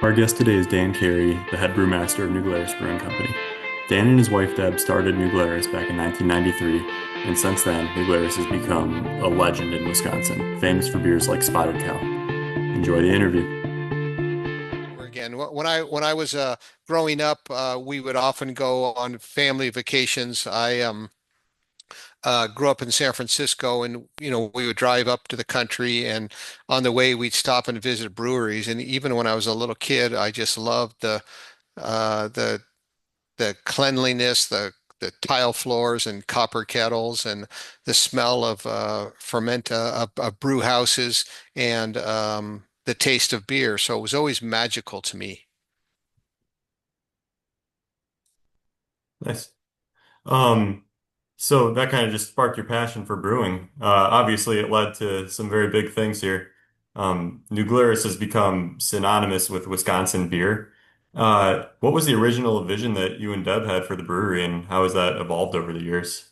Our guest today is Dan Carey, the head brewmaster of New Glarus Brewing Company. Dan and his wife Deb started New Glarus back in 1993, and since then, New Glarus has become a legend in Wisconsin, famous for beers like Spotted Cow. Enjoy the interview. Over again. When I was growing up, we would often go on family vacations. I grew up in San Francisco, and we would drive up to the country, and on the way we'd stop and visit breweries. And even when I was a little kid, I just loved uh, the the cleanliness, the tile floors and copper kettles, and the smell of of brew houses, and the taste of beer. So it was always magical to me. Nice. Um, so that kind of just sparked your passion for brewing. Obviously, it led to some very big things here. New Glarus has become synonymous with Wisconsin beer. What was the original vision that you and Deb had for the brewery, and how has that evolved over the years?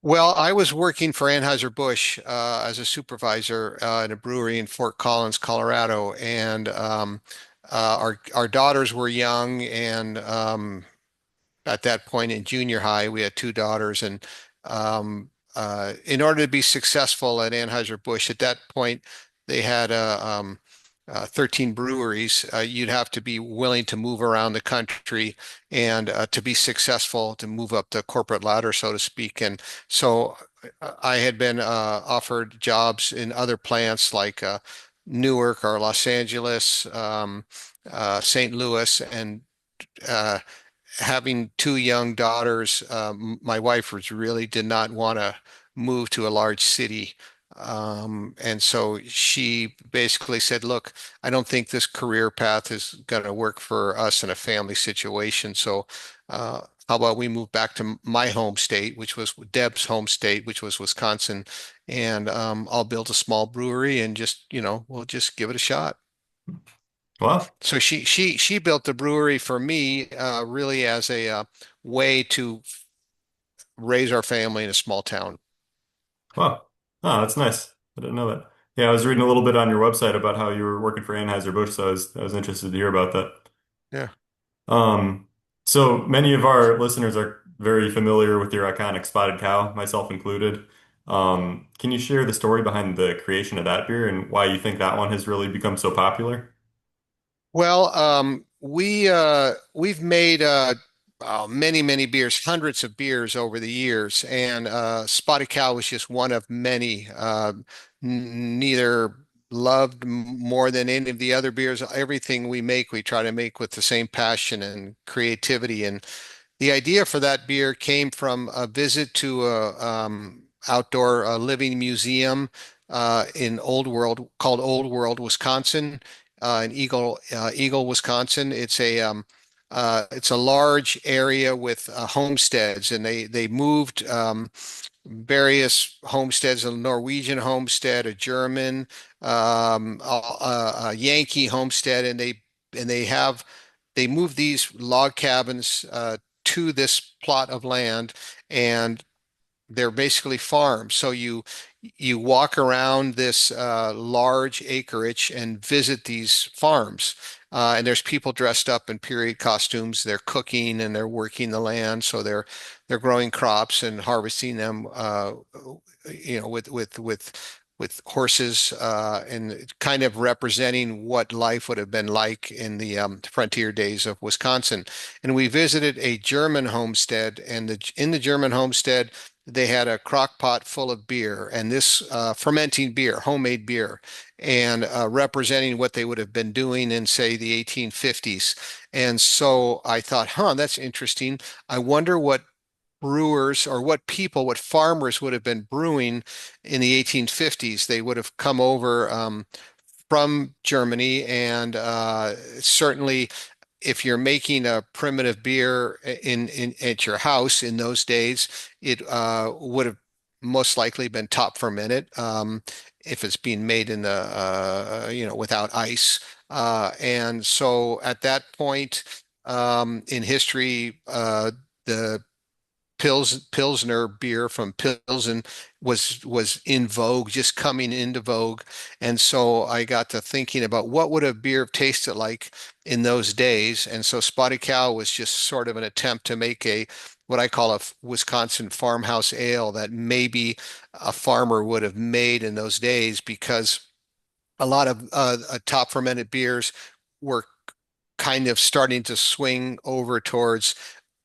Well, I was working for Anheuser-Busch as a supervisor in a brewery in Fort Collins, Colorado, and our daughters were young, and at that point in junior high, we had two daughters, and in order to be successful at Anheuser-Busch, at that point, they had 13 breweries. You'd have to be willing to move around the country and to be successful, to move up the corporate ladder, so to speak. And so I had been offered jobs in other plants like Newark or Los Angeles, St. Louis, and uh, having two young daughters, my wife was really did not want to move to a large city. And so she basically said, look, I don't think this career path is going to work for us in a family situation. So, how about we move back to my home state, which was Deb's home state, which was Wisconsin, and I'll build a small brewery and just, we'll just give it a shot. Wow. So she built the brewery for me, really as a way to raise our family in a small town. Wow. Oh, that's nice. I didn't know that. Yeah, I was reading a little bit on your website about how you were working for Anheuser-Busch, so I was interested to hear about that. Yeah. Um, so many of our listeners are very familiar with your iconic Spotted Cow, myself included. Can you share the story behind the creation of that beer and why you think that one has really become so popular? Well, we've made many beers, hundreds of beers over the years, and Spotted Cow was just one of many. Neither loved more than any of the other beers. Everything we make, we try to make with the same passion and creativity. And the idea for that beer came from a visit to a outdoor living museum in Old World called Old World, Wisconsin, in Eagle, Wisconsin. It's a large area with homesteads, and they moved various homesteads, a Norwegian homestead, a German, a Yankee homestead, and they move these log cabins to this plot of land, and they're basically farms. So you walk around this large acreage and visit these farms. And there's people dressed up in period costumes. They're cooking and they're working the land. So they're growing crops and harvesting them, with horses, and kind of representing what life would have been like in the frontier days of Wisconsin. And we visited a German homestead, and in the German homestead, they had a crock pot full of beer, and this fermenting beer, homemade beer, and representing what they would have been doing in, say, the 1850s. And so I thought, huh, that's interesting. I wonder what brewers or what farmers would have been brewing in the 1850s. They would have come over from Germany, and certainly if you're making a primitive beer in at your house in those days, it would have most likely been top fermented, if it's being made in the without ice. And so at that point in history, the Pilsner beer from Pilsen was in vogue, just coming into vogue. And so I got to thinking about what would a beer have tasted like in those days. And so Spotted Cow was just sort of an attempt to make a what I call a Wisconsin farmhouse ale that maybe a farmer would have made in those days because a lot of top fermented beers were kind of starting to swing over towards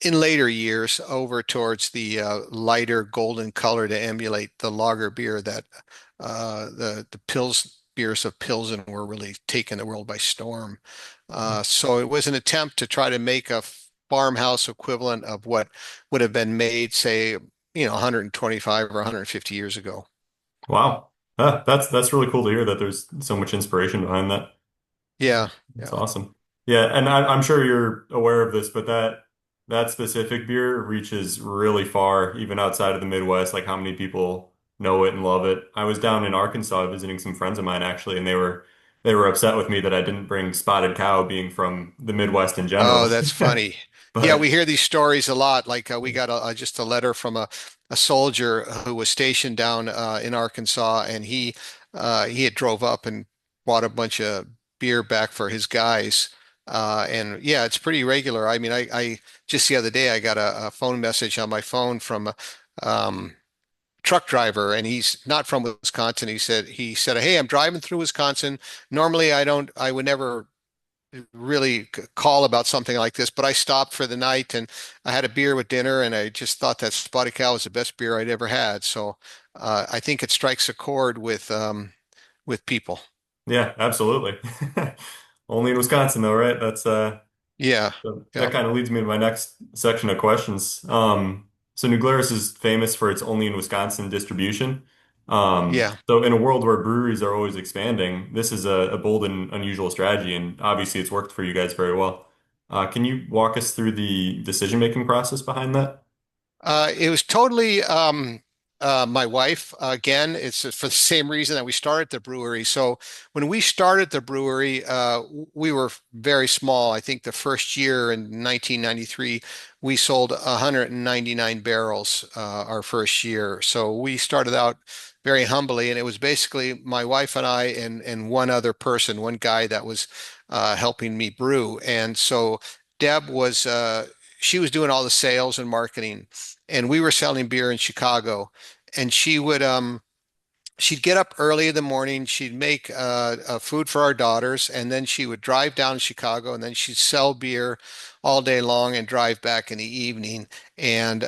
in later years over towards the lighter golden color to emulate the lager beer that the Pils beers of Pilsen were really taking the world by storm. So it was an attempt to try to make a farmhouse equivalent of what would have been made, say, 125 or 150 years ago. Wow. That's really cool to hear that there's so much inspiration behind that. Yeah, That's yeah. awesome. Yeah, and I'm sure you're aware of this, but that specific beer reaches really far, even outside of the Midwest, like how many people know it and love it. I was down in Arkansas visiting some friends of mine actually, and they were upset with me that I didn't bring Spotted Cow being from the Midwest in Oh, general. that's funny. Yeah, we But hear these stories a lot. Like we got just a letter from a soldier who was stationed down in Arkansas, and he had drove up and bought a bunch of beer back for his guys. And yeah, it's pretty regular. I mean, I just the other day I got a phone message on my phone from a truck driver, and he's not from Wisconsin. He said, "Hey, I'm driving through Wisconsin. Normally, I would never." Really call about something like this, but I stopped for the night and I had a beer with dinner and I just thought that Spotted Cow was the best beer I'd ever had. So I think it strikes a chord with people. yeah, absolutely. Only in Wisconsin though, right? Yeah, So that yeah, kind of leads me to my next section of questions. So New Glarus is famous for its only in Wisconsin distribution. yeah. So in a world where breweries are always expanding, this is a bold and unusual strategy, and obviously it's worked for you guys very well. Can you walk us through the decision-making process behind that? It was totally my wife. Again, it's for the same reason that we started the brewery. So when we started the brewery, we were very small. I think the first year in 1993, we sold 199 barrels our first year. So we started out very humbly, and it was basically my wife and I and one other person, one guy that was helping me brew. And so Deb was she was doing all the sales and marketing and we were selling beer in Chicago. And she'd get up early in the morning, she'd make food for our daughters, and then she would drive down to Chicago, and then she'd sell beer all day long and drive back in the evening. And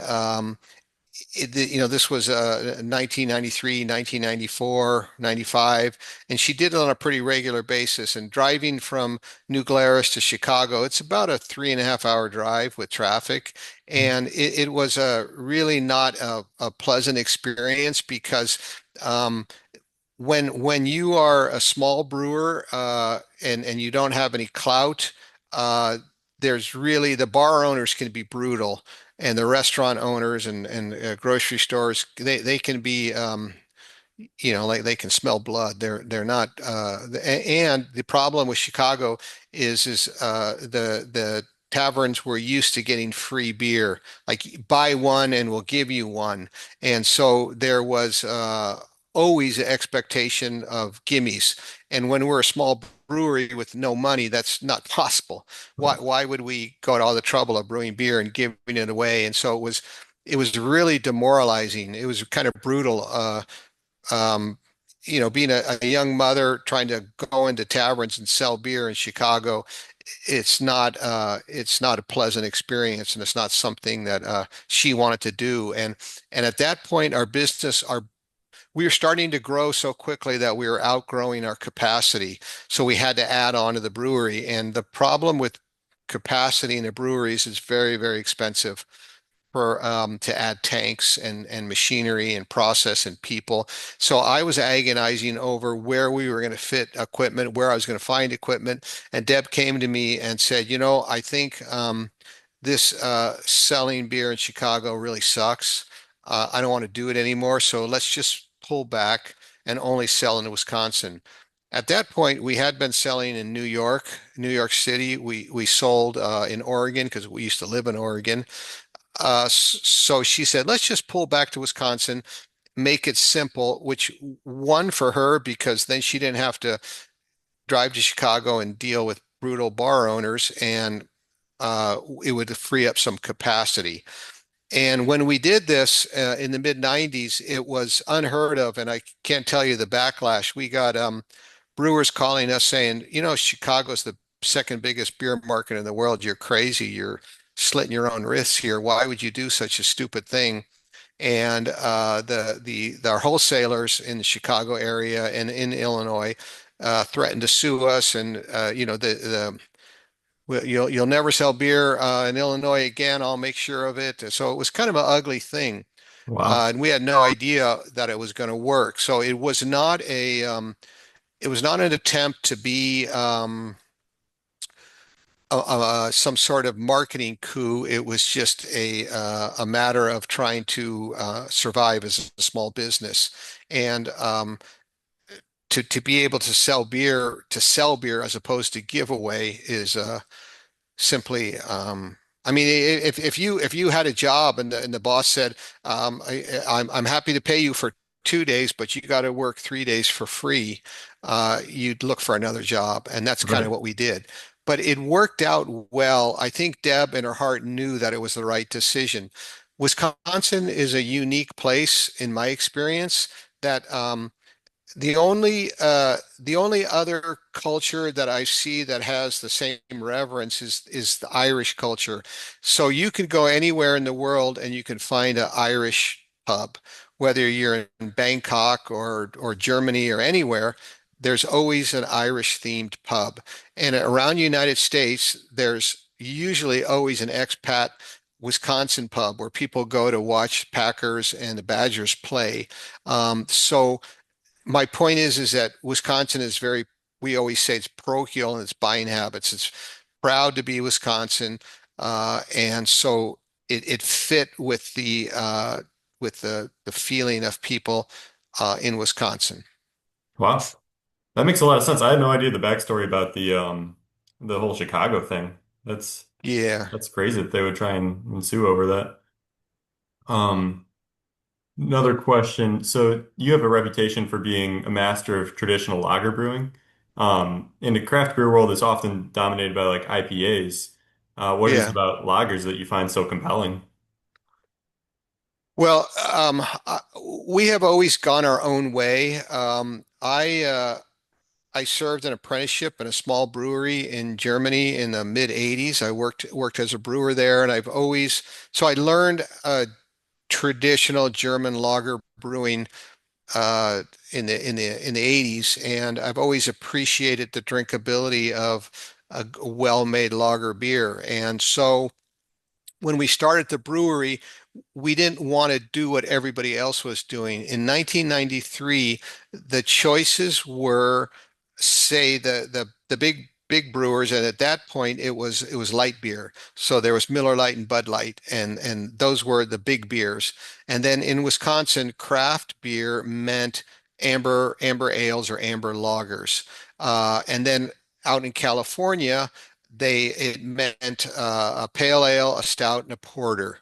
this was 1993, 1994, 95, and she did it on a pretty regular basis. And driving from New Glarus to Chicago, it's about a 3.5 hour drive with traffic. And it was a really not a pleasant experience because um, when you are a small brewer and you don't have any clout, uh, there's really the bar owners can be brutal, and the restaurant owners and grocery stores they can be like they can smell blood. They're not and the problem with Chicago is the taverns were used to getting free beer, like buy one and we'll give you one. And so there was always an expectation of gimmies. And when we're a small brewery with no money, that's not possible. Why would we go to all the trouble of brewing beer and giving it away? And so it was really demoralizing. It was kind of brutal. Um, being a young mother trying to go into taverns and sell beer in Chicago, it's not a pleasant experience, and it's not something that she wanted to do. And at that point, we were starting to grow so quickly that we were outgrowing our capacity, so we had to add on to the brewery. And the problem with capacity in the breweries is very, very expensive for to add tanks and machinery and process and people. So I was agonizing over where we were going to fit equipment, where I was going to find equipment. And Deb came to me and said, I think this selling beer in Chicago really sucks. I don't want to do it anymore. So let's just pull back and only sell in Wisconsin. At that point, we had been selling in New York, New York City. We sold in Oregon because we used to live in Oregon. So she said, let's just pull back to Wisconsin, make it simple, which won for her because then she didn't have to drive to Chicago and deal with brutal bar owners, and it would free up some capacity. And when we did this in the mid 90s, it was unheard of. And I can't tell you the backlash. We got brewers calling us saying, you know, Chicago's the second biggest beer market in the world. You're crazy. You're slitting your own wrists here. Why would you do such a stupid thing? And our wholesalers in the Chicago area and in Illinois threatened to sue us. And you'll never sell beer in Illinois again. I'll make sure of it. So it was kind of an ugly thing, Wow. and we had no idea that it was going to work. So it was not an attempt to be some sort of marketing coup. It was just a matter of trying to survive as a small business, and to be able to sell beer as opposed to give away is simply I mean, if you had a job and the boss said, I'm happy to pay you for 2 days, but you got to work 3 days for free, you'd look for another job, and that's kind of Right. what we did. But it worked out well. I think Deb in her heart knew that it was the right decision. Wisconsin is a unique place in my experience that the only other culture that I see that has the same reverence is the Irish culture. So you can go anywhere in the world and you can find an Irish pub, whether you're in Bangkok or Germany or anywhere. There's always an Irish themed pub, and around the United States, there's usually always an expat Wisconsin pub where people go to watch Packers and the Badgers play. So my point is that Wisconsin is very, we always say it's parochial in its buying habits. It's proud to be Wisconsin. And so it fit with the feeling of people in Wisconsin. Wow. That makes a lot of sense. I had no idea the backstory about the whole Chicago thing. That's Yeah. that's crazy that they would try and sue over that. Um, Another question. So you have a reputation for being a master of traditional lager brewing. In the craft beer world, it's often dominated by like IPAs. What is it Yeah. about lagers that you find so compelling? Well, we have always gone our own way. I served an apprenticeship in a small brewery in Germany in the mid 80s. I worked as a brewer there, and so I learned traditional German lager brewing in the 80s, and I've always appreciated the drinkability of a well-made lager beer. And so when we started the brewery, we didn't want to do what everybody else was doing. In 1993, the choices were, say, the big brewers, and at that point it was light beer. So there was Miller Lite and Bud Light, and those were the big beers. And then in Wisconsin, craft beer meant amber ales or amber lagers. And then out in California, it meant a pale ale, a stout, and a porter,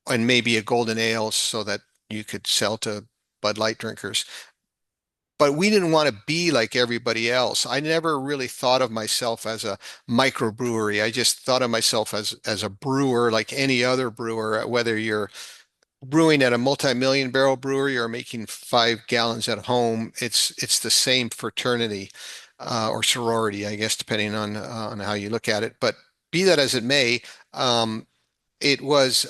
and maybe a golden ale so that you could sell to Bud Light drinkers. But we didn't want to be like everybody else. I never really thought of myself as a microbrewery. I just thought of myself as a brewer like any other brewer, whether you're brewing at a multi-million barrel brewery or making 5 gallons at home. It's the same fraternity or sorority, I guess, depending on how you look at it. But be that as it may, um, it was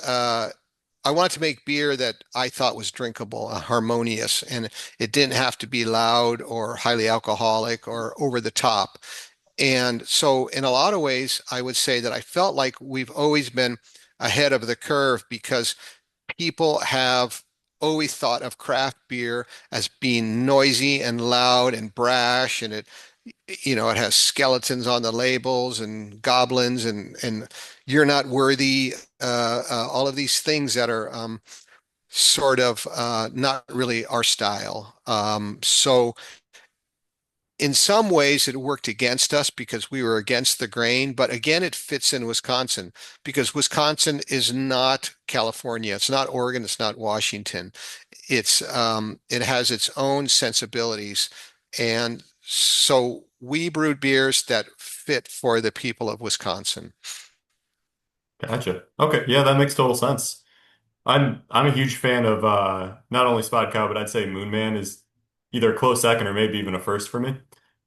I wanted to make beer that I thought was drinkable, harmonious, and it didn't have to be loud or highly alcoholic or over the top. And so, in a lot of ways, I would say that I felt like we've always been ahead of the curve because people have always thought of craft beer as being noisy and loud and brash, and it has skeletons on the labels and goblins and you're not worthy, all of these things that are sort of not really our style. So in some ways, it worked against us because we were against the grain. But again, it fits in Wisconsin because Wisconsin is not California. It's not Oregon. It's not Washington. It has its own sensibilities. And so we brewed beers that fit for the people of Wisconsin. Gotcha. Okay, yeah, that makes total sense. I'm a huge fan of not only Spotted Cow, but I'd say Moon Man is either a close second or maybe even a first for me.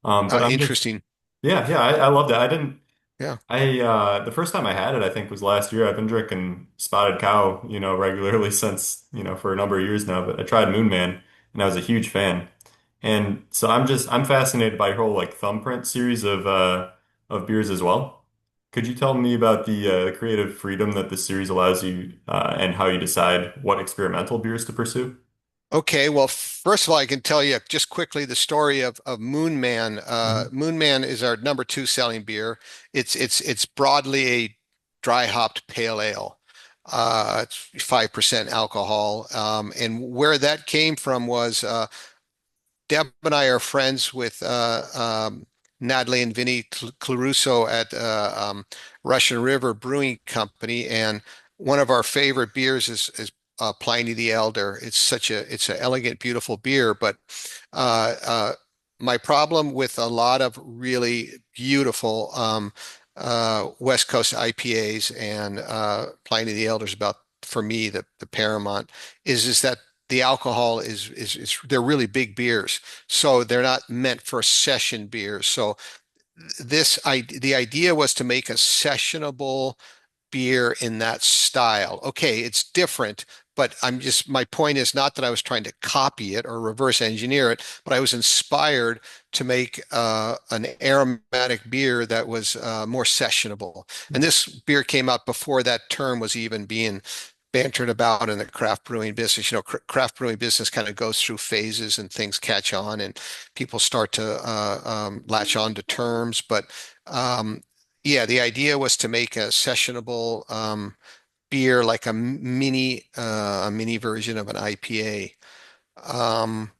But I'm just Interesting. yeah, I love that. I didn't Yeah. I the first time I had it I think was last year. I've been drinking Spotted Cow, regularly since, for a number of years now, but I tried Moon Man and I was a huge fan. And so I'm fascinated by your whole like Thumbprint series of beers as well. Could you tell me about the creative freedom that this series allows you and how you decide what experimental beers to pursue? Okay, well, first of all, I can tell you just quickly the story of Moon Man. Mhm. Moon Man is our number two selling beer. It's broadly a dry hopped pale ale. It's 5% alcohol. And where that came from was Deb and I are friends with Natalie and Vinny Claruso at Russian River Brewing Company, and one of our favorite beers is Pliny the Elder. It's an elegant, beautiful beer, but uh, uh, my problem with a lot of really beautiful West Coast IPAs and Pliny the Elder is about for me the paramount is that the alcohol is they're really big beers, so they're not meant for session beers. So the idea was to make a sessionable beer in that style. Okay, it's different, but my point is not that I was trying to copy it or reverse engineer it, but I was inspired to make an aromatic beer that was more sessionable. And this beer came out before that term was even being bantered about in the craft brewing business. Craft brewing business kind of goes through phases and things catch on and people start to latch on to terms. But um, yeah, the idea was to make a sessionable beer like a mini version of an IPA. Um,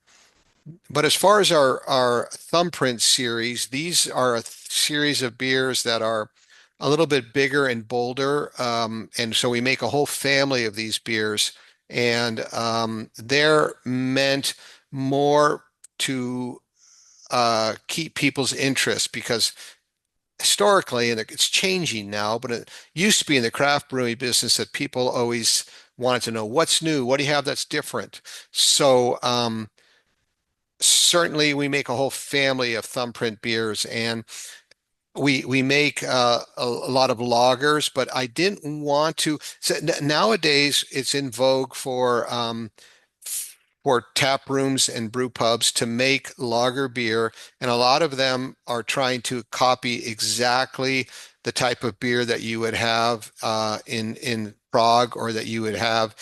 but as far as our Thumbprint series, these are a series of beers that are a little bit bigger and bolder. And so we make a whole family of these beers, and they're meant more to keep people's interest because historically, and it's changing now, but it used to be in the craft brewing business that people always wanted to know what's new, what do you have that's different. So certainly we make a whole family of Thumbprint beers, and we make a lot of lagers, but I didn't want to. So nowadays, it's in vogue for tap rooms and brew pubs to make lager beer, and a lot of them are trying to copy exactly the type of beer that you would have in Prague or that you would have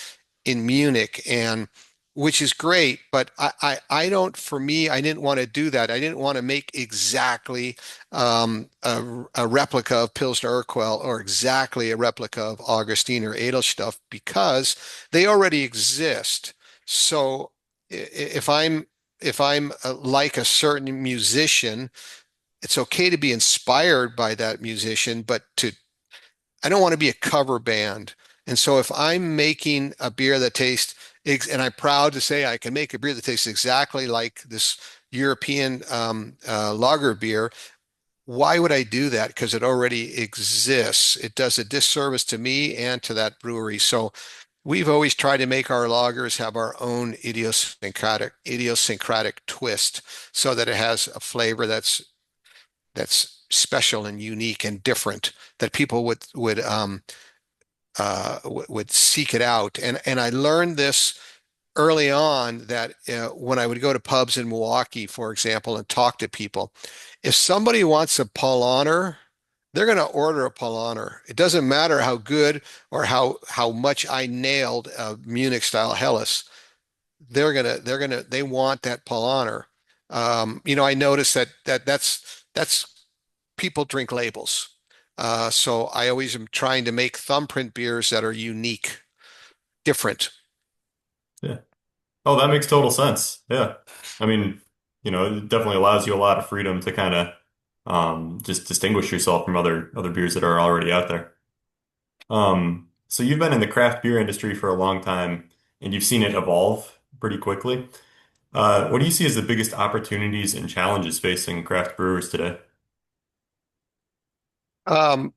in Munich, and which is great. But I don't. For me, I didn't want to do that. I didn't want to make exactly a replica of Pilsner Urquell or exactly a replica of Augustine or Edelstoff because they already exist. So if I'm like a certain musician, it's okay to be inspired by that musician, but to I don't want to be a cover band. And so if I'm making a beer that tastes, and I'm proud to say I can make a beer that tastes exactly like this European lager beer, why would I do that? Because it already exists. It does a disservice to me and to that brewery. So we've always tried to make our lagers have our own idiosyncratic twist so that it has a flavor that's special and unique and different that people would seek it out. And I learned this early on that when I would go to pubs in Milwaukee, for example, and talk to people, if somebody wants a Paulaner, they're going to order a Paulaner. It doesn't matter how good or how much I nailed Munich style Helles. They want that Paulaner. I noticed that's people drink labels. So I always am trying to make thumbprint beers that are unique, different. Yeah. Oh, that makes total sense. Yeah. I mean, it definitely allows you a lot of freedom to kind of just distinguish yourself from other beers that are already out there. So you've been in the craft beer industry for a long time, and you've seen it evolve pretty quickly. What do you see as the biggest opportunities and challenges facing craft brewers today? Um,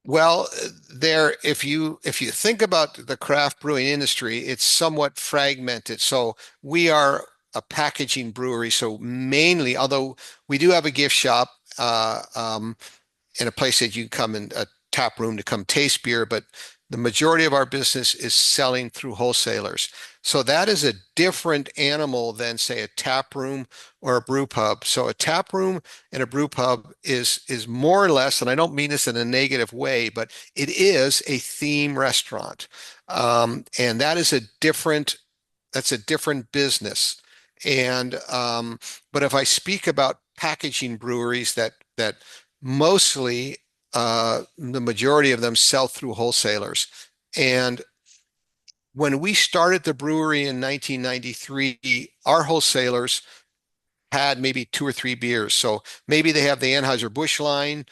well, if you think about the craft brewing industry, it's somewhat fragmented. So we are a packaging brewery. So mainly, although we do have a gift shop, in a place that you come in a tap room to come taste beer, but the majority of our business is selling through wholesalers. So that is a different animal than, say, a tap room or a brew pub. So a tap room and a brew pub is more or less, and I don't mean this in a negative way, but it is a theme restaurant, and that's a different business. And but if I speak about packaging breweries that mostly the majority of them sell through wholesalers. And when we started the brewery in 1993, our wholesalers had maybe two or three beers. So maybe they have the Anheuser-Busch line,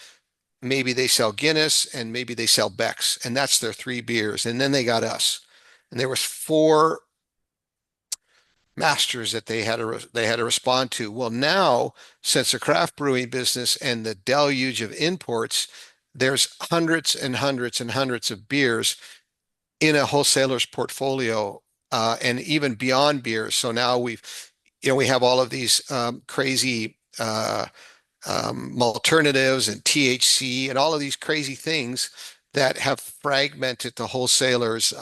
maybe they sell Guinness, and maybe they sell Beck's, and that's their three beers. And then they got us. And there was four masters that they had to respond to. Well, now, since the craft brewing business and the deluge of imports, there's hundreds and hundreds and hundreds of beers in a wholesaler's portfolio, and even beyond beers. So now we have all of these crazy alternatives and THC and all of these crazy things that have fragmented the wholesalers.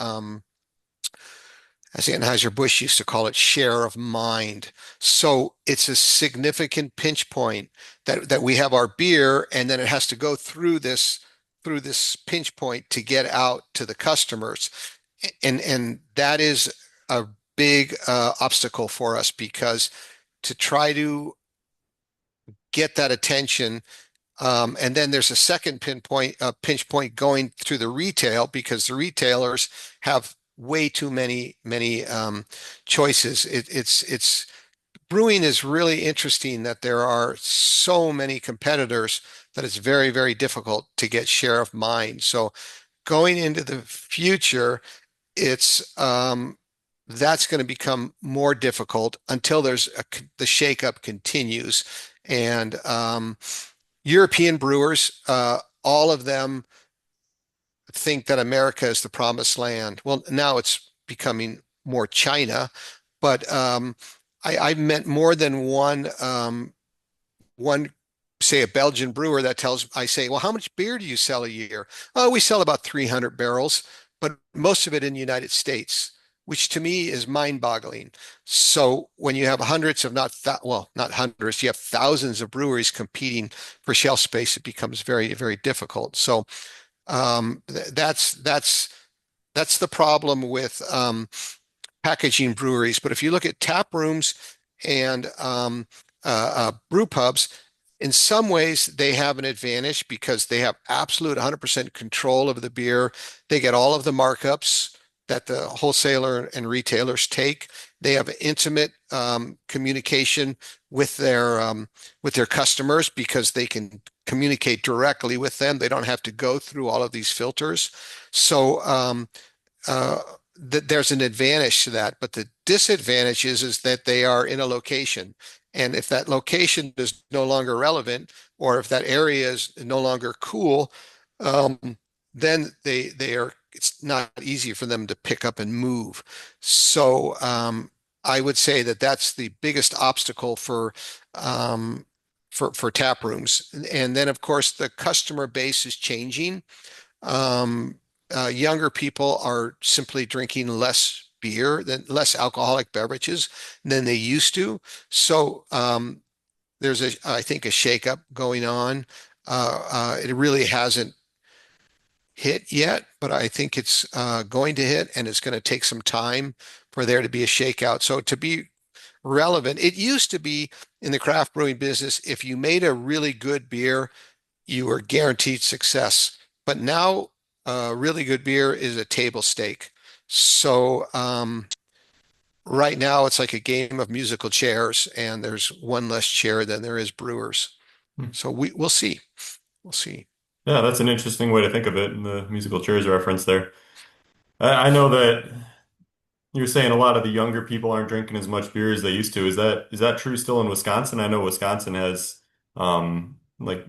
As Anheuser-Busch used to call it, share of mind. So it's a significant pinch point that we have our beer, and then it has to go through this pinch point to get out to the customers. And that is a big obstacle for us because to try to get that attention, and then there's a second pinch point going through the retail because the retailers have way too many choices. It's brewing is really interesting that there are so many competitors that it's very, very difficult to get share of mind. So going into the future, it's that's going to become more difficult until the shakeup continues. And European brewers, all of them think that America is the promised land. Well, now it's becoming more China, but I've met more than one, say a Belgian brewer that I say, well, how much beer do you sell a year? Oh, we sell about 300 barrels, but most of it in the United States, which to me is mind-boggling. So when you have hundreds of not hundreds, you have thousands of breweries competing for shelf space, it becomes very, very difficult. So that's the problem with packaging breweries. But if you look at tap rooms and brew pubs, in some ways they have an advantage because they have absolute 100% control of the beer. They get all of the markups that the wholesaler and retailers take. They have intimate communication with their customers because they can communicate directly with them. They don't have to go through all of these filters. So uh, there's an advantage to that, but the disadvantage is that they are in a location. And if that location is no longer relevant, or if that area is no longer cool, then it's not easy for them to pick up and move. So I would say that that's the biggest obstacle um, for tap rooms. And then, of course, the customer base is changing. Um, Younger people are simply drinking less alcoholic beverages than they used to. So there's I think, a shakeup going on. It really hasn't hit yet, but I think it's going to hit, and it's going to take some time for there to be a shakeout. So to be relevant, it used to be in the craft brewing business, if you made a really good beer, you were guaranteed success. But now, really good beer is a table stake. So right now it's like a game of musical chairs, and there's one less chair than there is brewers. Hmm. So we'll see. We'll see. Yeah, that's an interesting way to think of it in the musical chairs reference there. I know that you're saying a lot of the younger people aren't drinking as much beer as they used to. Is that true still in Wisconsin? I know Wisconsin has like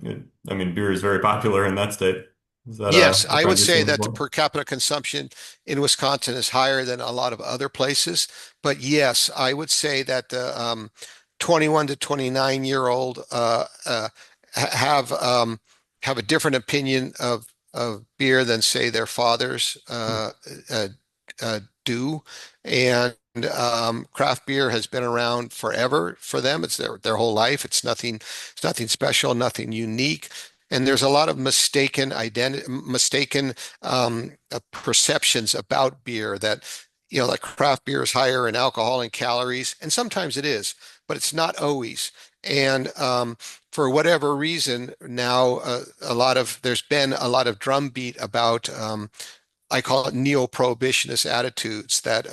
I mean beer is very popular in that state. Is that Yes, a I would trend you're say seeing as that the well? per capita consumption in Wisconsin is higher than a lot of other places. But yes, I would say that the 21 to 29-year-old have a different opinion of beer than say their fathers uh, do. And craft beer has been around forever for them. It's their whole life. It's nothing special, nothing unique. And there's a lot of mistaken perceptions about beer that, like craft beer is higher in alcohol and calories, and sometimes it is, but it's not always. And for whatever reason, now there's been a lot of drumbeat about I call it neo-prohibitionist attitudes that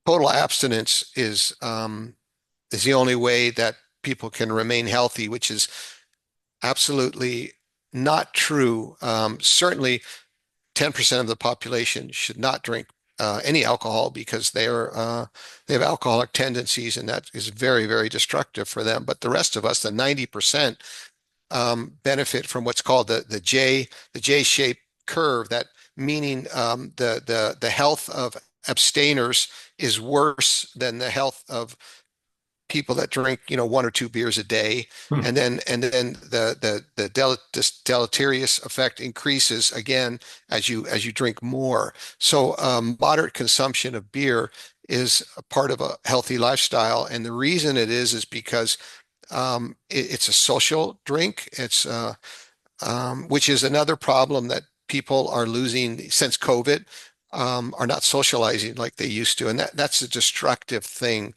total abstinence is the only way that people can remain healthy, which is absolutely not true. Certainly, 10% of the population should not drink any alcohol because they have alcoholic tendencies, and that is very, very destructive for them. But the rest of us, the 90%, benefit from what's called the J-shaped curve. That meaning the health of abstainers is worse than the health of people that drink, one or two beers a day, Hmm. and then this deleterious effect increases again as you drink more. So moderate consumption of beer is a part of a healthy lifestyle, and the reason it is because it's a social drink. It's which is another problem that people are losing since COVID. Are not socializing like they used to, and that's a destructive thing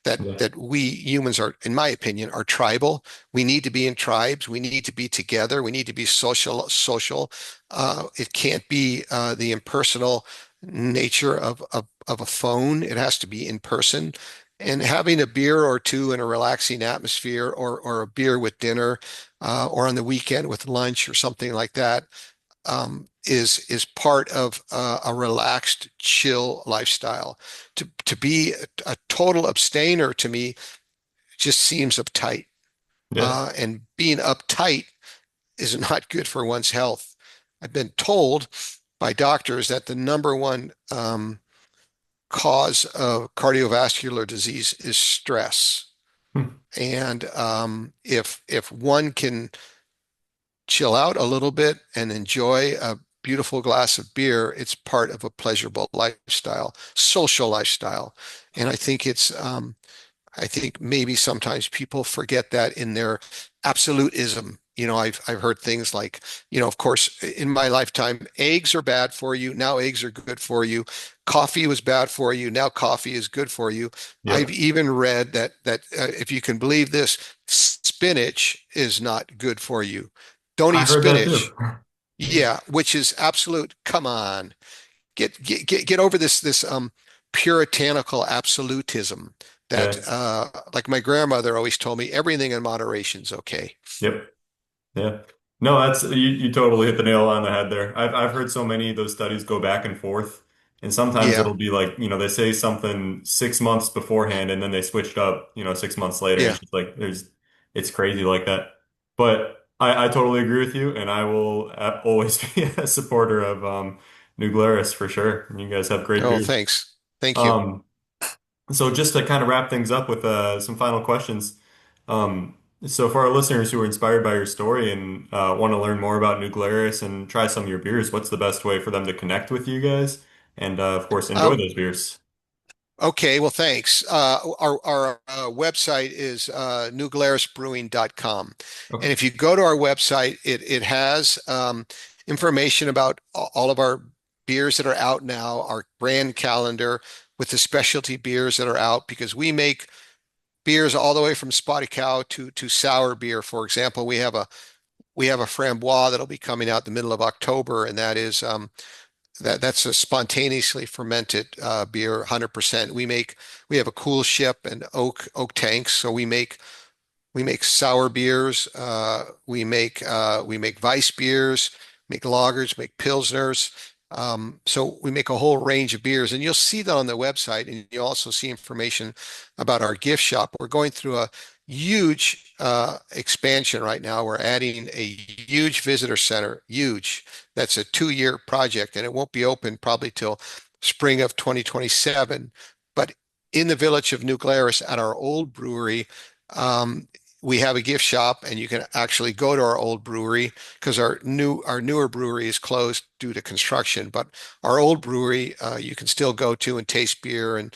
that Yeah. that we humans are, in my opinion, are tribal. We need to be in tribes. We need to be together. We need to be social. It can't be the impersonal nature of a phone. It has to be in person. And having a beer or two in a relaxing atmosphere, or a beer with dinner, or on the weekend with lunch or something like that, is part of a relaxed, chill lifestyle. To be a total abstainer to me just seems uptight, Yeah. and being uptight is not good for one's health. I've been told by doctors that the number one cause of cardiovascular disease is stress. Hmm. And if one can chill out a little bit and enjoy a beautiful glass of beer, it's part of a pleasurable lifestyle, social lifestyle. And I think maybe sometimes people forget that in their absolutism. I've heard things like, of course, in my lifetime, eggs are bad for you. Now eggs are good for you. Coffee was bad for you. Now coffee is good for you. I've Yep. even read that if you can believe this, spinach is not good for you. Don't I eat heard that too. spinach. Yeah, which is absolute. Come on, get over this puritanical absolutism that Yeah. like my grandmother always told me, everything in moderation's okay. Yep. Yeah. No, you totally hit the nail on the head there. I've heard so many of those studies go back and forth, and sometimes Yeah, it'll be like, they say something 6 months beforehand and then they switched up, 6 months later. yeah. It's just like it's crazy like that. But I totally agree with you, and I will always be a supporter of New Glarus for sure. You guys have great Oh, beers. thanks. Thank you. Um, so just to kind of wrap things up with some final questions. So for our listeners who are inspired by your story and want to learn more about New Glarus and try some of your beers, what's the best way for them to connect with you guys? And of course, enjoy Um, those beers. okay, well, thanks. Our website is newglarusbrewing.com. And Okay. if you go to our website, it has information about all of our beers that are out now, our brand calendar with the specialty beers that are out, because we make beers all the way from Spotted Cow to sour beer. For example, we have a framboise that'll be coming out the middle of October, and that is That's a spontaneously fermented beer, 100%. We have a cool ship and oak tanks, so we make sour beers. We make Weiss beers, make lagers, make pilsners. So we make a whole range of beers, and you'll see that on the website, and you'll also see information about our gift shop. We're going through a huge expansion right now. We're adding a huge visitor center, huge. That's a 2-year project, and it won't be open probably till spring of 2027. But in the village of New Glarus at our old brewery, um, we have a gift shop and you can actually go to our old brewery because our newer brewery is closed due to construction. But our old brewery, you can still go to and taste beer and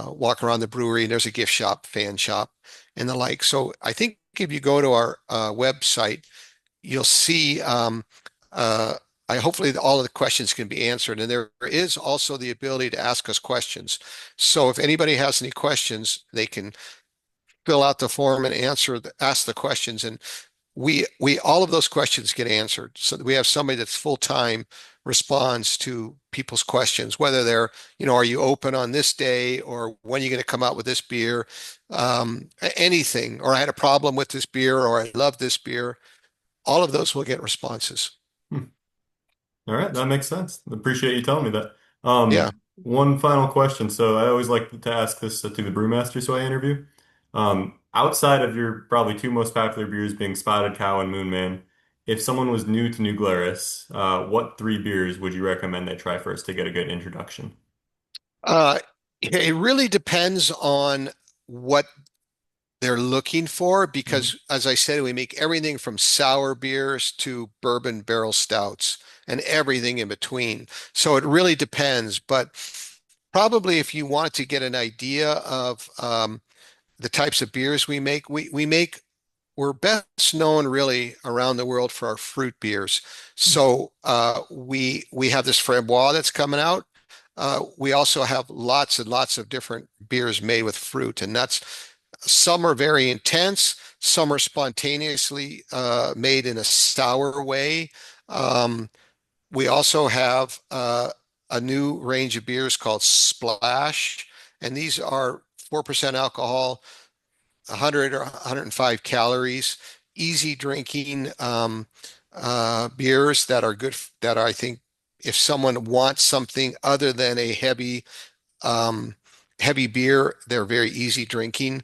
walk around the brewery. And there's a gift shop, fan shop, and the like. So I think if you go to our website, you'll see. Uh, hopefully all of the questions can be answered, and there is also the ability to ask us questions. So if anybody has any questions, they can fill out the form and ask the questions, and we all of those questions get answered. So we have somebody that's full time responds to people's questions, whether they're, are you open on this day, or when are you going to come out with this beer, anything, or I had a problem with this beer, or I love this beer. All of those will get responses. Hmm. All right, that makes sense. Appreciate you telling me that. Yeah. One final question. So I always like to ask this to the brewmaster so I interview. Outside of your probably two most popular beers being Spotted Cow and Moon Man, if someone was new to New Glarus, what three beers would you recommend they try first to get a good introduction? It really depends on what they're looking for Mhm. because, as I said, we make everything from sour beers to bourbon barrel stouts and everything in between. So it really depends. But probably if you wanted to get an idea of the types of beers we're best known really around the world for our fruit beers. So we have this Framboise that's coming out. We also have lots and lots of different beers made with fruit, and that's some are very intense. Some are spontaneously made in a sour way. Um, we also have a new range of beers called Splash, and these are 4% alcohol, 100 or 105 calories, easy drinking beers that are good, that I think if someone wants something other than a um, heavy beer, they're very easy drinking.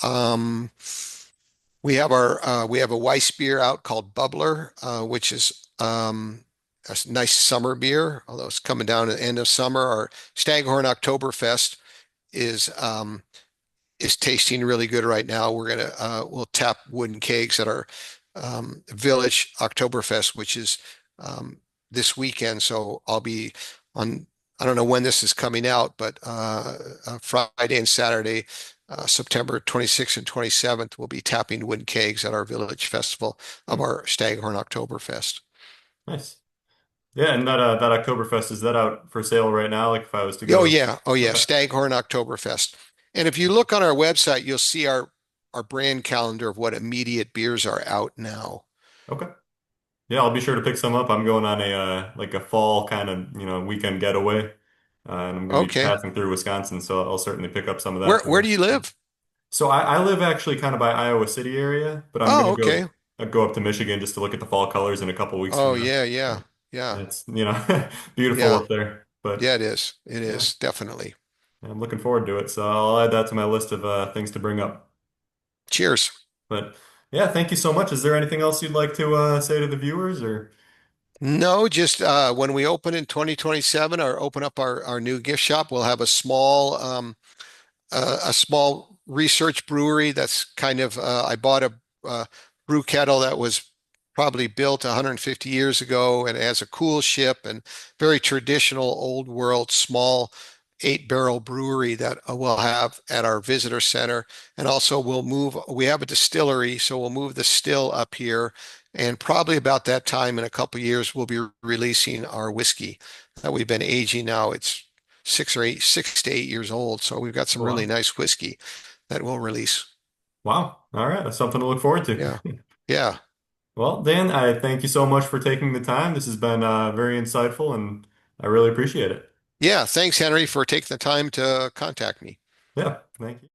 Um, we have a Weiss beer out called Bubbler, which is a nice summer beer, although it's coming down to the end of summer. Our Staghorn Oktoberfest is um, is tasting really good right now. We'll tap wooden kegs at our Village Oktoberfest, which is um, this weekend. So I'll be on. I don't know when this is coming out, but Friday and Saturday, September 26th and 27th, we'll be tapping wooden kegs at our Village Festival of Hmm. our Staghorn Oktoberfest. Nice. Yeah, and that Oktoberfest, is that out for sale right now? Like if I was to Oh go. yeah, oh yeah, Okay. Staghorn Oktoberfest. And if you look on our website, you'll see our brand calendar of what immediate beers are out now. Okay. Yeah, I'll be sure to pick some up. I'm going on a like a fall kind of, weekend getaway. And I'm going to be Okay. passing through Wisconsin, so I'll certainly pick up some of that Where for. do you live? So I live actually kind of by Iowa City area, but I'm Oh, going to okay. go up to Michigan just to look at the fall colors in a couple weeks Oh from now. yeah, So yeah. Yeah. it's, beautiful Yeah. up there. But Yeah, it is. It yeah, is definitely. I'm looking forward to it. So I'll add that to my list of things to bring up. Cheers. But yeah, thank you so much. Is there anything else you'd like to say to the viewers or? No, just when we open in 2027 or open up our new gift shop, we'll have a small research brewery that's kind of I bought a brew kettle that was probably built 150 years ago and it has a cool ship and very traditional old world small 8 barrel brewery that we'll have at our visitor center. And also we have a distillery, so we'll move the still up here. And probably about that time in a couple of years, we'll be releasing our whiskey that we've been aging now. It's 6 to 8 years old. So we've got some Oh, really wow. nice whiskey that we'll release. Wow. All right. That's something to look forward to. Yeah. Yeah. Well, Dan, I thank you so much for taking the time. This has been very insightful, and I really appreciate it. Yeah, thanks, Henry, for taking the time to contact me. Yeah, thank you.